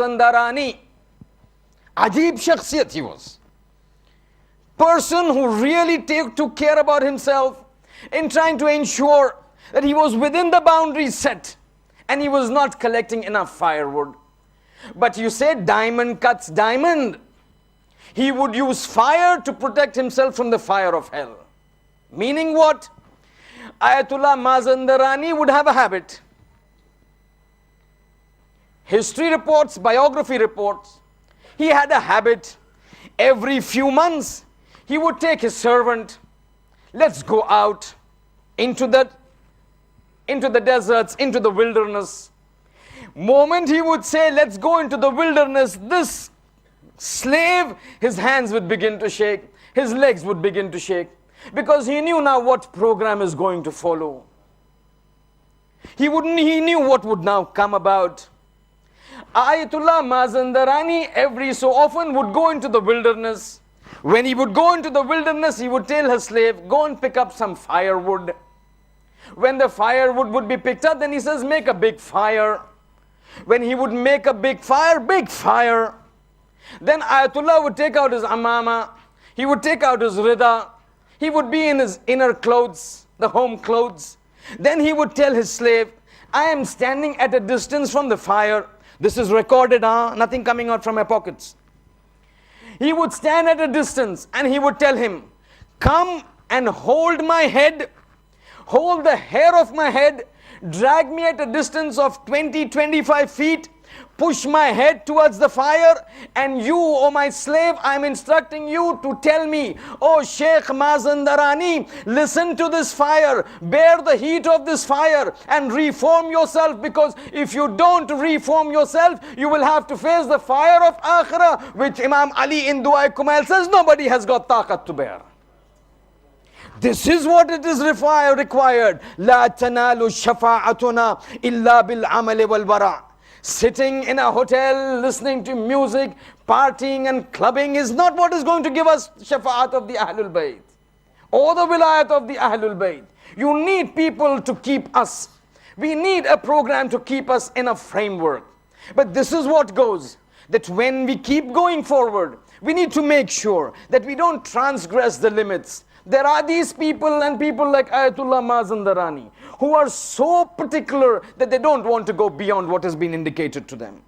Mazandarani. Ajeeb shakhsiyat he was. Person who really took care about himself in trying to ensure that he was within the boundaries set and he was not collecting enough firewood. But you say diamond cuts diamond. He would use fire to protect himself from the fire of hell. Meaning what? Ayatullah Mazandarani would have a habit. History reports, biography reports, he had a habit. Every few months, he would take his servant, let's go out into the deserts, into the wilderness. Moment he would say, let's go into the wilderness, this slave, his hands would begin to shake, his legs would begin to shake, because he knew now what program is going to follow. He knew what would now come about. Ayatullah Mazandarani every so often would go into the wilderness. When he would go into the wilderness, he would tell his slave, go and pick up some firewood. When the firewood would be picked up, then he says, make a big fire. When he would make a big fire, then Ayatullah would take out his amama, he would take out his rida, he would be in his inner clothes, the home clothes. Then he would tell his slave, I am standing at a distance from the fire. This is recorded, nothing coming out from my pockets. He would stand at a distance and he would tell him, come and hold my head, hold the hair of my head, drag me at a distance of 20-25 feet, push my head towards the fire, and you, O my slave, I am instructing you to tell me, O Sheikh Mazandarani, listen to this fire, bear the heat of this fire and reform yourself, because if you don't reform yourself, you will have to face the fire of Akhirah, which Imam Ali in Dua Kumail says nobody has got taqat to bear. This is what it is required. La tanalu shafa'atuna illa bil amali wal wara'. Sitting in a hotel, listening to music, partying and clubbing is not what is going to give us shafa'at of the Ahlul Bayt or the wilayat of the Ahlul Bayt. You need people to keep us. We need a program to keep us in a framework. But this is what goes, that when we keep going forward, we need to make sure that we don't transgress the limits. There are these people and people like Ayatullah Mazandarani who are so particular that they don't want to go beyond what has been indicated to them.